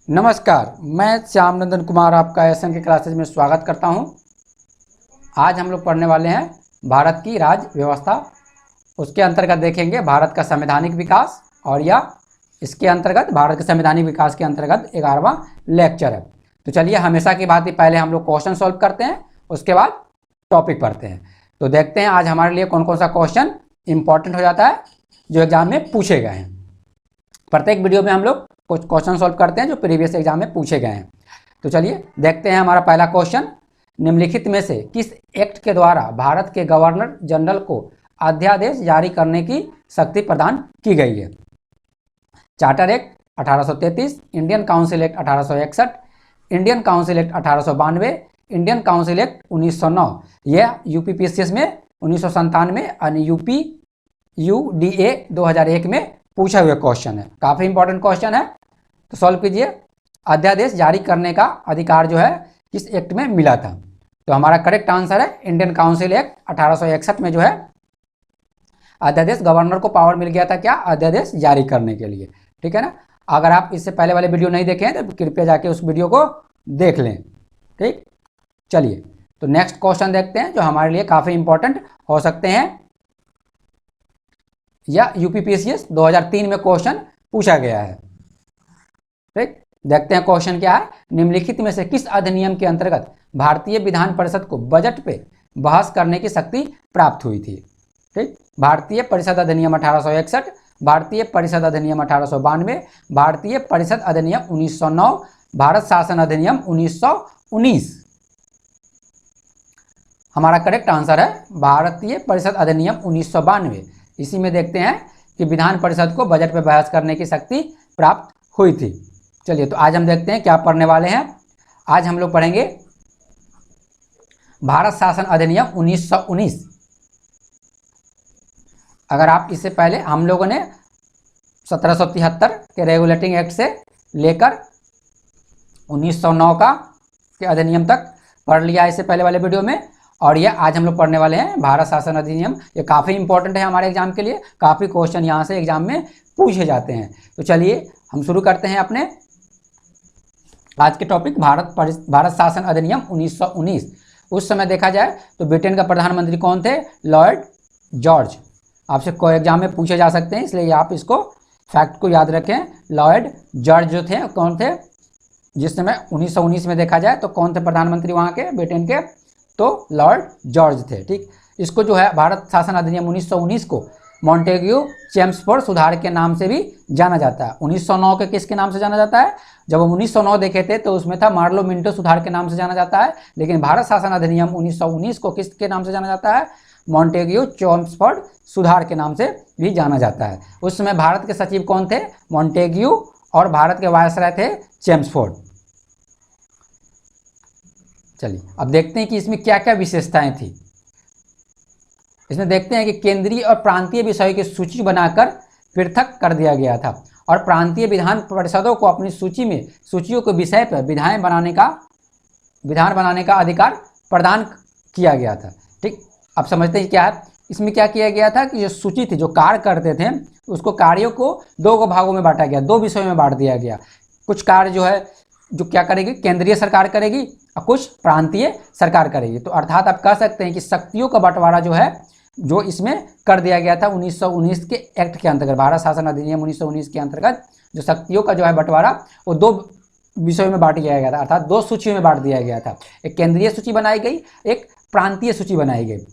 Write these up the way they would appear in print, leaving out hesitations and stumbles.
नमस्कार, मैं श्याम नंदन कुमार आपका एसएन के क्लासेज में स्वागत करता हूं। आज हम लोग पढ़ने वाले हैं भारत की राज्य व्यवस्था। उसके अंतर्गत देखेंगे भारत का संवैधानिक विकास, और यह इसके अंतर्गत भारत के संवैधानिक विकास के अंतर्गत 11वां लेक्चर है। तो चलिए, हमेशा की बात ही पहले हम लोग क्वेश्चन सॉल्व करते हैं, उसके बाद टॉपिक पढ़ते हैं। तो देखते हैं आज हमारे लिए कौन कौन सा क्वेश्चन इंपॉर्टेंट हो जाता है जो एग्जाम में पूछे गए हैं। प्रत्येक वीडियो में हम लोग कुछ क्वेश्चन सॉल्व करते हैं जो प्रीवियस एग्जाम में पूछे गए हैं। तो चलिए देखते हैं हमारा पहला क्वेश्चन। निम्नलिखित में से किस एक्ट के द्वारा भारत के गवर्नर जनरल को अध्यादेश जारी करने की शक्ति प्रदान की गई है? Charter act 1833, Indian council act 1861, Indian council act 1892, Indian council act 1909। यह यूपीपीसीएस में 1997 और यूडीए 2001 में पूछा हुआ क्वेश्चन है। काफी इंपॉर्टेंट क्वेश्चन है, तो सॉल्व कीजिए। अध्यादेश जारी करने का अधिकार जो है किस एक्ट में मिला था? तो हमारा करेक्ट आंसर है इंडियन काउंसिल एक्ट 1861 में जो है अध्यादेश, गवर्नर को पावर मिल गया था क्या? अध्यादेश जारी करने के लिए। ठीक है ना। अगर आप इससे पहले वाले वीडियो नहीं देखे हैं तो कृपया जाके उस वीडियो को देख लें। ठीक, चलिए तो नेक्स्ट क्वेश्चन देखते हैं जो हमारे लिए काफी इंपॉर्टेंट हो सकते हैं। या यूपीपीसीएस 2003 में क्वेश्चन पूछा गया है। ठीक, देखते हैं क्वेश्चन क्या है। निम्नलिखित में से किस अधिनियम के अंतर्गत भारतीय विधान परिषद को बजट पे बहस करने की शक्ति प्राप्त हुई थी? ठीक, भारतीय परिषद अधिनियम 1861, भारतीय परिषद अधिनियम 1892, भारतीय परिषद अधिनियम 1909, भारत शासन अधिनियम 1919। हमारा करेक्ट आंसर है भारतीय परिषद अधिनियम 1992। इसी में देखते हैं कि विधान परिषद को बजट पे बहस करने की शक्ति प्राप्त हुई थी। चलिए तो आज हम देखते हैं क्या पढ़ने वाले हैं। आज हम लोग पढ़ेंगे भारत शासन अधिनियम 1919। अगर आप इससे पहले हम लोगों ने 1773 के रेगुलेटिंग एक्ट से लेकर 1909 का के अधिनियम तक पढ़ लिया इससे पहले वाले वीडियो में, और ये आज हम लोग पढ़ने वाले हैं भारत शासन अधिनियम। ये काफ़ी इंपॉर्टेंट है हमारे एग्जाम के लिए, काफ़ी क्वेश्चन यहाँ से एग्जाम में पूछे जाते हैं। तो चलिए हम शुरू करते हैं अपने आज के टॉपिक भारत शासन अधिनियम 1919। उस समय देखा जाए तो ब्रिटेन का प्रधानमंत्री कौन थे? Lord George. आपसे कोई एग्जाम में पूछे जा सकते हैं, इसलिए आप इसको फैक्ट को याद रखें। लॉर्ड जॉर्ज जो थे कौन थे? जिस समय 1919 में देखा जाए तो कौन थे प्रधानमंत्री वहाँ के ब्रिटेन के? तो लॉर्ड जॉर्ज थे। ठीक, इसको जो है भारत शासन अधिनियम 1919 को मॉन्टेग्यू चेम्सफोर्ड सुधार के नाम से भी जाना जाता है। 1909 के किसके नाम से जाना जाता है? जब हम 1909 देखे थे तो उसमें था मार्लो मिंटो सुधार के नाम से जाना जाता है, लेकिन भारत शासन अधिनियम 1919 को किसके नाम से जाना जाता है? मॉन्टेग्यू चेम्सफोर्ड सुधार के नाम से भी जाना जाता है। उस समय भारत के सचिव कौन थे? मॉन्टेग्यू, और भारत के वायसराय थे चेम्सफोर्ड। चलिए अब देखते हैं कि इसमें क्या क्या विशेषताएं थी। इसमें देखते हैं कि केंद्रीय और प्रांतीय विषयों की सूची बनाकर पृथक कर दिया गया था, और प्रांतीय विधान परिषदों को अपनी सूचियों के विषय पर विधान बनाने का अधिकार प्रदान किया गया था। ठीक, अब समझते हैं क्या है इसमें क्या किया गया था कि जो सूची थी, जो कार्य करते थे, उसको कार्यों को दो भागों में बांटा गया, दो विषयों में बांट दिया गया। कुछ कार्य जो है जो क्या करेगी? केंद्रीय सरकार करेगी, और कुछ प्रांतीय सरकार करेगी। तो अर्थात आप कह सकते हैं कि शक्तियों का बंटवारा जो है जो इसमें कर दिया गया था 1919 के एक्ट के अंतर्गत, भारत शासन अधिनियम 1919 के अंतर्गत जो शक्तियों का जो है बंटवारा वो दो विषयों में बांट दिया गया था, अर्थात दो सूचियों में बांट दिया गया था। एक केंद्रीय सूची बनाई गई, एक प्रांतीय सूची बनाई गई,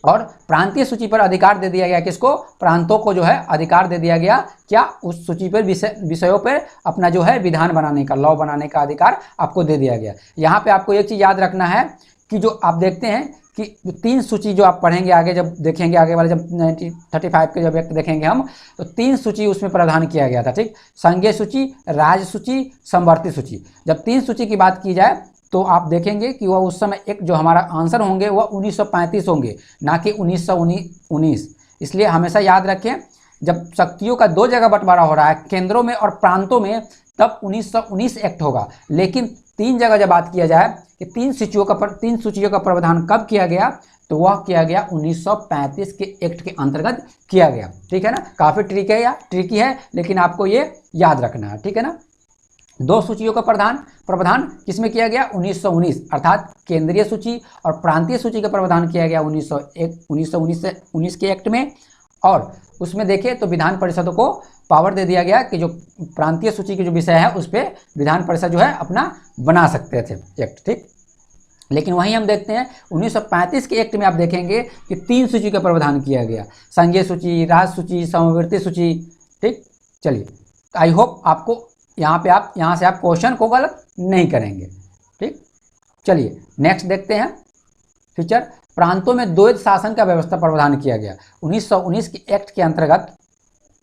और प्रांतीय सूची पर अधिकार दे दिया गया किसको? प्रांतों को जो है अधिकार दे दिया गया क्या? उस सूची पर विषयों पर अपना जो है विधान बनाने का, लॉ बनाने का अधिकार आपको दे दिया गया। यहाँ पे आपको एक चीज़ याद रखना है कि जो आप देखते हैं कि जो तीन सूची जो आप पढ़ेंगे आगे, जब देखेंगे आगे वाले जब 1935 के जब एक्ट देखेंगे हम, तो तीन सूची उसमें प्रावधान किया गया था। ठीक, संघीय सूची, राज्य सूची, समवर्ती सूची। जब तीन सूची की बात की जाए तो आप देखेंगे कि वह उस समय एक जो हमारा आंसर होंगे वह 1935 होंगे, ना कि 1919। इसलिए हमेशा याद रखें जब शक्तियों का दो जगह बंटवारा हो रहा है, केंद्रों में और प्रांतों में, तब 1919 एक्ट होगा। लेकिन तीन जगह जब बात किया जाए कि तीन सूचियों का प्रावधान कब किया गया, तो वह किया गया 1935 के एक्ट के अंतर्गत किया गया। ठीक है ना, काफ़ी ट्रिकी है, लेकिन आपको ये याद रखना है। ठीक है ना। दो सूचियों का प्रावधान किसमें किया गया? 1919, अर्थात केंद्रीय सूची और प्रांतीय सूची का प्रावधान किया गया 1919 के एक्ट में। और उसमें देखें तो विधान परिषद को पावर दे दिया गया कि जो प्रांतीय सूची के जो विषय है उस पर विधान परिषद जो है अपना बना सकते थे एक्ट, ठीक। लेकिन वहीं हम देखते हैं 1935 के एक्ट में आप देखेंगे कि 3 सूची का प्रावधान किया गया, संघीय सूची, राज्य सूची, समवर्ती सूची, ठीक। चलिए, आई होप आपको यहाँ से आप क्वेश्चन को गलत नहीं करेंगे, ठीक। चलिए नेक्स्ट देखते हैं फीचर। प्रांतों में द्वैध शासन का व्यवस्था प्रावधान किया गया 1919 के एक्ट के अंतर्गत,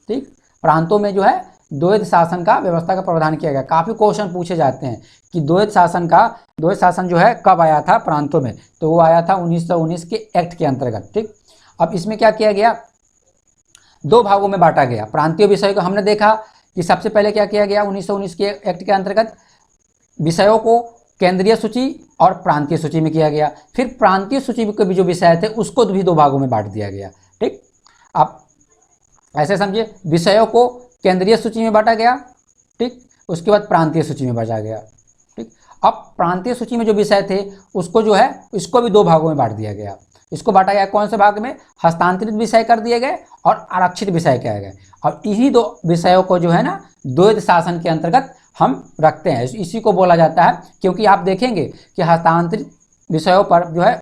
ठीक। प्रांतों में जो है द्वैध शासन का व्यवस्था का प्रावधान किया गया। काफ़ी क्वेश्चन पूछे जाते हैं कि द्वैध शासन जो है कब आया था प्रांतों में, तो वो आया था 1919 के एक्ट के अंतर्गत, ठीक। अब इसमें क्या किया गया? 2 भागों में बांटा गया। प्रांतीय विषय को हमने देखा कि सबसे पहले क्या किया गया 1919 के एक्ट के अंतर्गत, विषयों को केंद्रीय सूची और प्रांतीय सूची में किया गया। फिर प्रांतीय सूची के भी जो विषय थे उसको भी 2 भागों में बांट दिया गया, ठीक। आप ऐसे समझिए, विषयों को केंद्रीय सूची में बांटा गया, ठीक, उसके बाद प्रांतीय सूची में बांटा गया, ठीक। अब प्रांतीय सूची में जो विषय थे उसको जो है इसको भी 2 भागों में बांट दिया गया। इसको बांटा गया कौन से भाग में? हस्तांतरित विषय कर दिए गए और आरक्षित विषय किया गया। और इन्हीं 2 विषयों को जो है ना द्वैध शासन के अंतर्गत हम रखते हैं, इसी को बोला जाता है। क्योंकि आप देखेंगे कि हस्तांतरित विषयों पर जो है,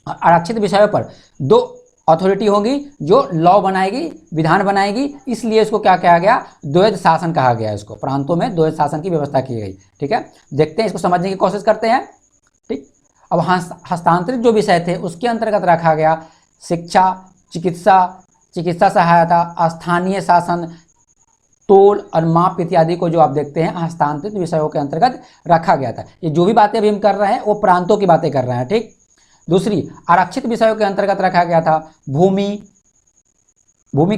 आरक्षित विषयों पर 2 अथॉरिटी होगी जो लॉ बनाएगी, विधान बनाएगी, इसलिए इसको क्या कहा गया? द्वैध शासन कहा गया। इसको प्रांतों में द्वैध शासन की व्यवस्था की गई, ठीक है। देखते हैं, इसको समझने की कोशिश करते हैं, ठीक। अब हस्तांतरित जो विषय थे उसके अंतर्गत रखा गया शिक्षा, चिकित्सा सहायता, स्थानीय शासन, तोल और माप इत्यादि को जो आप देखते हैं हस्तांतरित विषयों के अंतर्गत रखा गया था। ये जो भी बातें अभी हम कर रहे हैं वो प्रांतों की बातें कर रहे हैं, ठीक। दूसरी, आरक्षित विषयों के अंतर्गत रखा गया था भूमि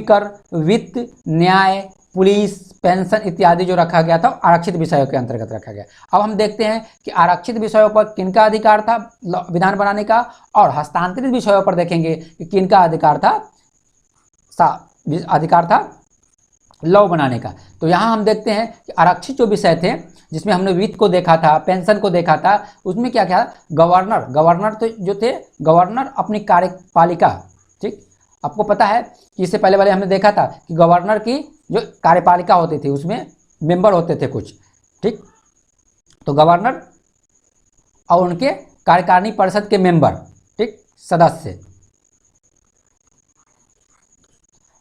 कर, वित्त, न्याय, पुलिस, पेंशन इत्यादि जो रखा गया था आरक्षित विषयों के अंतर्गत रखा गया। अब हम देखते हैं कि आरक्षित विषयों पर किनका अधिकार था विधान बनाने का, और हस्तांतरित विषयों पर देखेंगे कि किनका अधिकार था लॉ बनाने का। तो यहाँ हम देखते हैं कि आरक्षित जो विषय थे जिसमें हमने वित्त को देखा था, पेंशन को देखा था, उसमें क्या क्या? गवर्नर तो जो थे, गवर्नर अपनी कार्यपालिका, ठीक। आपको पता है कि इससे पहले वाले हमने देखा था कि गवर्नर की जो कार्यपालिका होती थी उसमें मेंबर होते थे कुछ, ठीक। तो गवर्नर और उनके कार्यकारिणी परिषद के मेंबर, ठीक, सदस्य,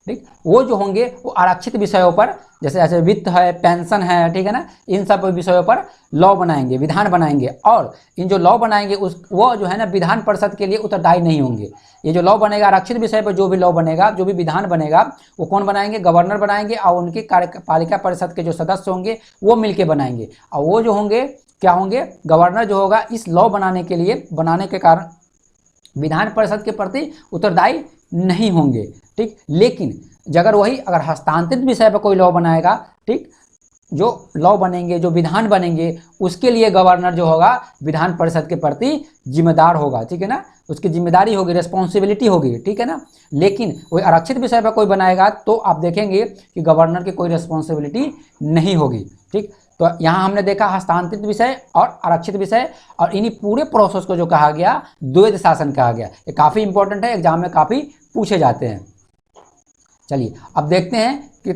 ठीक, वो जो होंगे वो आरक्षित विषयों पर, जैसे वित्त है, पेंशन है, ठीक है ना, इन सब विषयों पर लॉ बनाएंगे, विधान बनाएंगे। और इन जो लॉ बनाएंगे वो जो है ना विधान परिषद के लिए उत्तरदायी नहीं होंगे। ये जो लॉ बनेगा आरक्षित विषय पर, जो भी लॉ बनेगा, जो भी विधान बनेगा, वो कौन बनाएंगे? गवर्नर बनाएंगे, और उनकी कार्यपालिका परिषद के जो सदस्य होंगे वो मिलकर बनाएंगे। और वो जो होंगे क्या होंगे? गवर्नर जो होगा इस लॉ बनाने के कारण विधान परिषद के प्रति उत्तरदायी नहीं होंगे, ठीक। लेकिन अगर हस्तांतरित विषय पर कोई लॉ बनाएगा, ठीक, जो लॉ बनेंगे, जो विधान बनेंगे, उसके लिए गवर्नर जो होगा विधान परिषद के प्रति जिम्मेदार होगा, ठीक है ना, उसकी जिम्मेदारी होगी, रिस्पॉन्सिबिलिटी होगी, ठीक है ना। लेकिन वही आरक्षित विषय पर कोई बनाएगा तो आप देखेंगे कि गवर्नर की कोई रिस्पॉन्सिबिलिटी नहीं होगी, ठीक। तो यहाँ हमने देखा हस्तांतरित विषय और आरक्षित विषय, और इन्हीं पूरे प्रोसेस को जो कहा गया द्वैध शासन कहा गया। ये काफ़ी इंपॉर्टेंट है, एग्जाम में काफ़ी पूछे जाते हैं। चलिए अब देखते हैं कि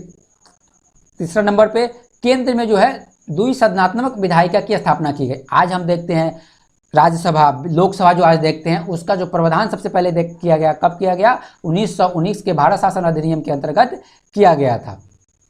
तीसरा नंबर पे केंद्र में जो है द्विसदनात्मक विधायिका की स्थापना की गई। आज हम देखते हैं राज्यसभा, लोकसभा जो आज देखते हैं उसका जो प्रावधान सबसे पहले किया गया, कब किया गया? 1919 के भारत शासन अधिनियम के अंतर्गत किया गया था,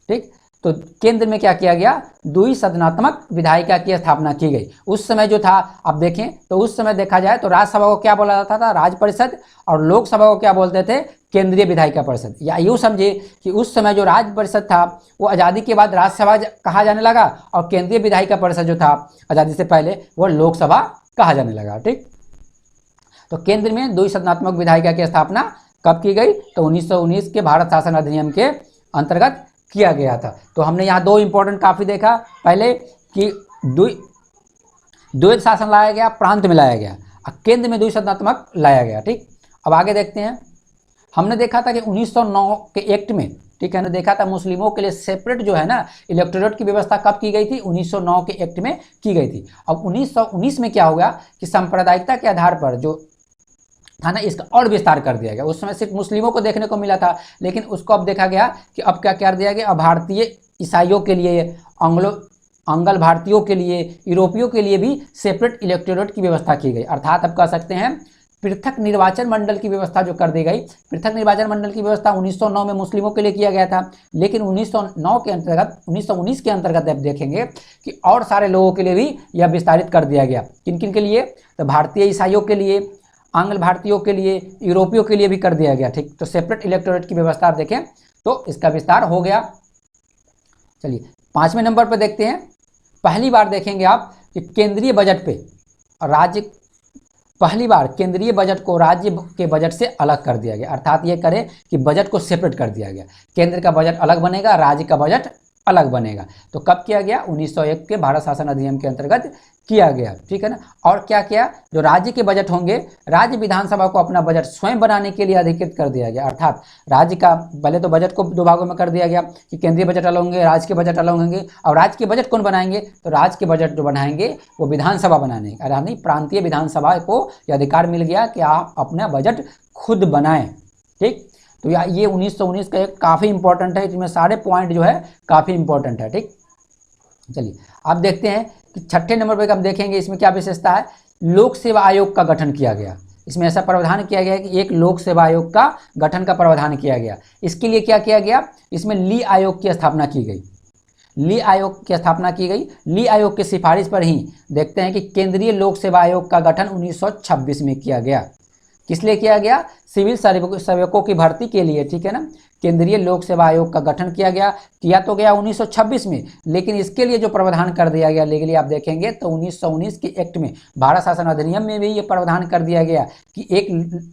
ठीक। तो केंद्र में क्या किया गया? द्विसदनात्मक विधायिका की स्थापना की गई। उस समय जो था, आप देखें तो उस समय देखा जाए तो राज्यसभा को क्या बोला जाता था? राज्य परिषद, और लोकसभा को क्या बोलते थे? केंद्रीय विधायिका परिषद। या यूँ समझिए कि उस समय जो राज्य परिषद था वो आज़ादी के बाद राज्यसभा कहा जाने लगा, और केंद्रीय विधायिका परिषद जो था आज़ादी से पहले वो लोकसभा कहा जाने लगा, ठीक। तो केंद्र में द्विसदनात्मक विधायिका की स्थापना कब की गई? तो 1919 के भारत शासन अधिनियम के अंतर्गत किया गया था। तो हमने यहाँ 2 इंपॉर्टेंट काफ़ी देखा, पहले कि द्वैध शासन लाया गया, प्रांत में लाया गया, केंद्र में द्विसदनात्मक लाया गया, ठीक। अब आगे देखते हैं। हमने देखा था कि 1909 के एक्ट में ठीक है ना। देखा था मुस्लिमों के लिए सेपरेट जो है ना इलेक्टोरेट की व्यवस्था कब की गई थी, 1909 के एक्ट में की गई थी। अब 1919 में क्या हुआ कि सांप्रदायिकता के आधार पर जो था ना इसका और विस्तार कर दिया गया। उस समय सिर्फ मुस्लिमों को देखने को मिला था, लेकिन उसको अब देखा गया कि अब क्या कर दिया गया, अब भारतीय ईसाइयों के लिए, अंगल भारतीयों के लिए, यूरोपियों के लिए भी सेपरेट इलेक्टोरेट की व्यवस्था की गई। अर्थात अब कह सकते हैं पृथक निर्वाचन मंडल की व्यवस्था जो कर दी गई। पृथक निर्वाचन मंडल की व्यवस्था 1909 में मुस्लिमों के लिए किया गया था, लेकिन 1909 के अंतर्गत 1919 के अंतर्गत आप देखेंगे कि और सारे लोगों के लिए भी यह विस्तारित कर दिया गया। किन किन के लिए, तो भारतीय ईसाइयों के लिए, आंग्ल भारतीयों के लिए, यूरोपियों के लिए भी कर दिया गया। ठीक, तो सेपरेट इलेक्टोरेट की व्यवस्था आप देखें तो इसका विस्तार हो गया। चलिए 5वें नंबर पर देखते हैं। पहली बार देखेंगे आप कि केंद्रीय बजट पे राज्य, पहली बार केंद्रीय बजट को राज्य के बजट से अलग कर दिया गया। अर्थात ये करें कि बजट को सेपरेट कर दिया गया, केंद्र का बजट अलग बनेगा, राज्य का बजट अलग बनेगा। तो कब किया गया, 1901 के भारत शासन अधिनियम के अंतर्गत किया गया। ठीक है ना। और क्या किया, जो राज्य के बजट होंगे, राज्य विधानसभा को अपना बजट स्वयं बनाने के लिए अधिकृत कर दिया गया। अर्थात राज्य का पहले तो बजट को दो भागों में कर दिया गया कि केंद्रीय बजट अलग होंगे, राज्य के बजट अलग होंगे। और राज्य के बजट कौन बनाएंगे, तो राज्य के बजट जो बनाएंगे वो विधानसभा बनाने, यानी प्रांतीय विधानसभा को यह अधिकार मिल गया कि आप अपना बजट खुद बनाएं। ठीक, तो ये 1919 का एक काफ़ी इंपॉर्टेंट है, इसमें सारे पॉइंट जो है काफ़ी इंपॉर्टेंट है। ठीक, चलिए अब देखते हैं कि 6ठे नंबर पर हम देखेंगे इसमें क्या विशेषता है। लोक सेवा आयोग का गठन किया गया। इसमें ऐसा प्रावधान किया गया है कि एक लोक सेवा आयोग का गठन का प्रावधान किया गया। इसके लिए क्या किया गया, इसमें ली आयोग की स्थापना की गई। ली आयोग की स्थापना की गई। ली आयोग की सिफारिश पर ही देखते हैं कि केंद्रीय लोक सेवा आयोग का गठन 1926 में किया गया। किस लिए किया गया, सिविल सेवकों की भर्ती के लिए। ठीक है ना। केंद्रीय लोक सेवा आयोग का गठन किया तो गया 1926 में, लेकिन इसके लिए जो प्रावधान कर दिया गया लीगली आप देखेंगे तो 1919 के एक्ट में, भारत शासन अधिनियम में भी ये प्रावधान कर दिया गया कि एक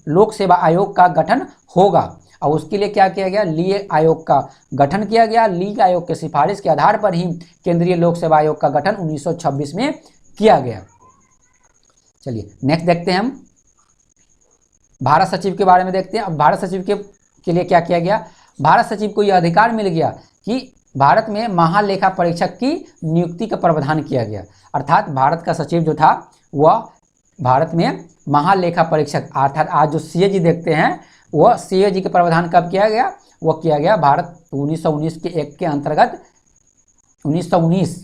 लोक सेवा आयोग का गठन होगा। और उसके लिए क्या किया गया, ली आयोग का गठन किया गया। ली आयोग के सिफारिश के आधार पर ही केंद्रीय लोक सेवा आयोग का गठन 1926 में किया गया। चलिए नेक्स्ट देखते हैं हम भारत सचिव के बारे में देखते हैं। अब भारत सचिव के लिए क्या किया गया, भारत सचिव को यह अधिकार मिल गया कि भारत में महालेखा परीक्षक की नियुक्ति का प्रावधान किया गया। अर्थात भारत का सचिव जो था वह भारत में महालेखा परीक्षक, अर्थात आज जो सीएजी देखते हैं वह सीएजी का प्रावधान कब किया गया, वह किया गया भारत 1919 के एक्ट के अंतर्गत 1919।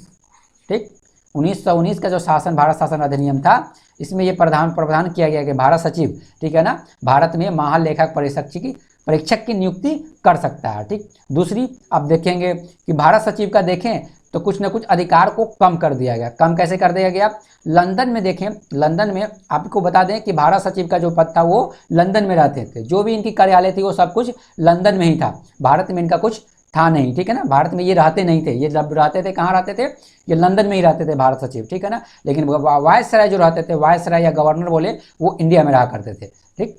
ठीक, 1919 का जो शासन भारत शासन अधिनियम था इसमें यह प्रावधान किया गया कि भारत सचिव, ठीक है ना, भारत में महालेखा परीक्षक की नियुक्ति कर सकता है। ठीक, दूसरी अब देखेंगे कि भारत सचिव का देखें तो कुछ न कुछ अधिकार को कम कर दिया गया। कम कैसे कर दिया गया, लंदन में देखें, लंदन में आपको बता दें कि भारत सचिव का जो पद था वो लंदन में रहते थे। जो भी इनकी कार्यालय थी वो सब कुछ लंदन में ही था, भारत में इनका कुछ था नहीं। ठीक है ना, भारत में ये रहते नहीं थे। ये जब रहते थे कहाँ रहते थे, ये लंदन में ही रहते थे भारत सचिव। ठीक है ना, लेकिन वायसराय जो रहते थे, वायसराय या गवर्नर बोले, वो इंडिया में रहा करते थे। ठीक,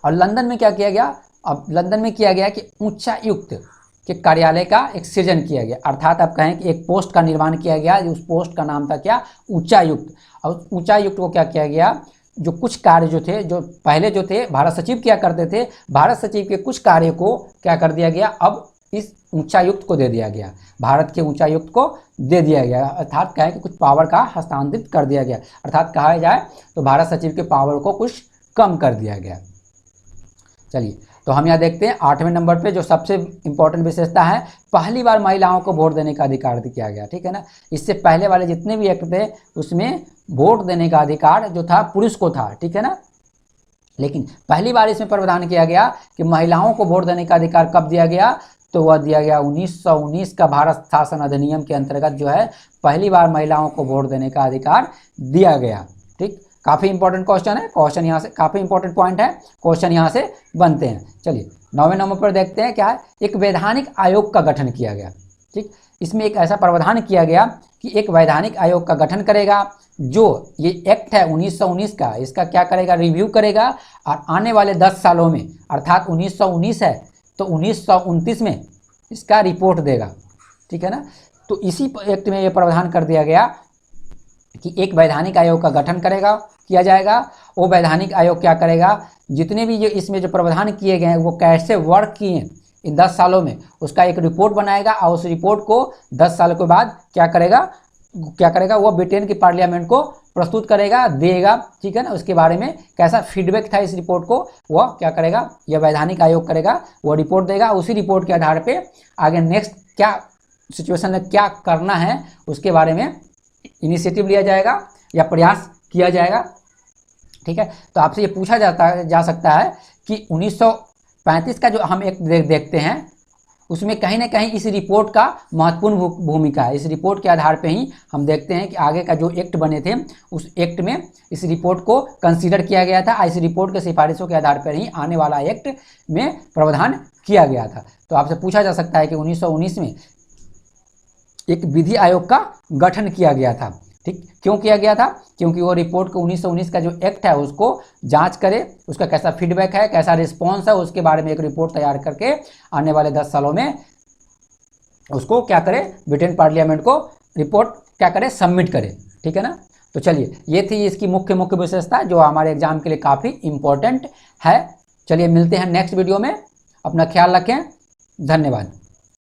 और लंदन में क्या किया गया, अब लंदन में किया गया कि उच्चायुक्त के कार्यालय का एक सृजन किया गया। अर्थात आप कहें कि एक पोस्ट का निर्माण किया गया, उस पोस्ट का नाम था क्या, उच्चायुक्त। और उच्चायुक्त को क्या किया गया, जो कुछ कार्य जो थे, जो पहले जो थे भारत सचिव क्या करते थे, भारत सचिव के कुछ कार्य को क्या कर दिया गया, अब इस उच्चायुक्त को दे दिया गया, भारत के उच्चायुक्त को दे दिया गया। अर्थात कहें कि कुछ पावर का हस्तांतरित कर दिया गया। अर्थात कहा जाए तो भारत सचिव के पावर को कुछ कम कर दिया गया। चलिए तो हम यहाँ देखते हैं 8वें नंबर पे जो सबसे इंपॉर्टेंट विशेषता है, पहली बार महिलाओं को वोट देने का अधिकार किया गया। ठीक है ना, इससे पहले वाले जितने भी एक्ट थे उसमें वोट देने का अधिकार जो था पुरुष को था। ठीक है ना, लेकिन पहली बार इसमें प्रावधान किया गया कि महिलाओं को वोट देने का अधिकार कब दिया गया, तो वह दिया गया 1919 का भारत शासन अधिनियम के अंतर्गत जो है पहली बार महिलाओं को वोट देने का अधिकार दिया गया। ठीक, काफ़ी इंपॉर्टेंट क्वेश्चन है, क्वेश्चन यहाँ से काफ़ी इंपॉर्टेंट पॉइंट है, क्वेश्चन यहाँ से बनते हैं। चलिए 9वें नंबर पर देखते हैं क्या है, एक वैधानिक आयोग का गठन किया गया। ठीक, इसमें एक ऐसा प्रावधान किया गया कि एक वैधानिक आयोग का गठन करेगा, जो ये एक्ट है 1919 का, इसका क्या करेगा, रिव्यू करेगा और आने वाले 10 सालों में, अर्थात 1919 है तो 1929 में इसका रिपोर्ट देगा। ठीक है ना, तो इसी एक्ट में ये प्रावधान कर दिया गया कि एक वैधानिक आयोग का गठन किया जाएगा। वो वैधानिक आयोग क्या करेगा, जितने भी जो इसमें जो प्रावधान किए गए हैं वो कैसे वर्क किए, इन 10 सालों में उसका एक रिपोर्ट बनाएगा और उस रिपोर्ट को 10 सालों के बाद क्या करेगा वो ब्रिटेन की पार्लियामेंट को प्रस्तुत करेगा, देगा, ठीक है ना। उसके बारे में कैसा फीडबैक था इस रिपोर्ट को, वह क्या करेगा, यह वैधानिक आयोग करेगा, वो रिपोर्ट देगा। उसी रिपोर्ट के आधार पे आगे नेक्स्ट क्या सिचुएशन में क्या करना है उसके बारे में इनिशिएटिव लिया जाएगा या प्रयास किया जाएगा, ठीक है। तो आपसे ये पूछा जा सकता है कि 1935 का जो हम एक देखते हैं उसमें कहीं ना कहीं इस रिपोर्ट का महत्वपूर्ण भूमिका है। इस रिपोर्ट के आधार पे ही हम देखते हैं कि आगे का जो एक्ट बने थे उस एक्ट में इस रिपोर्ट को कंसीडर किया गया था। इस रिपोर्ट के सिफारिशों के आधार पर ही आने वाला एक्ट में प्रावधान किया गया था। तो आपसे पूछा जा सकता है कि 1919 में एक विधि आयोग का गठन किया गया था, ठीक। क्यों किया गया था? क्योंकि वो रिपोर्ट को 1919 का जो एक्ट है उसको जांच करे, उसका कैसा फीडबैक है, कैसा रिस्पॉन्स है, उसके बारे में एक रिपोर्ट तैयार करके आने वाले 10 सालों में उसको क्या करे, ब्रिटेन पार्लियामेंट को रिपोर्ट क्या करे, सबमिट करे, ठीक है ना। तो चलिए ये थी इसकी मुख्य विशेषता जो हमारे एग्जाम के लिए काफ़ी इंपॉर्टेंट है। चलिए मिलते हैं नेक्स्ट वीडियो में, अपना ख्याल रखें, धन्यवाद।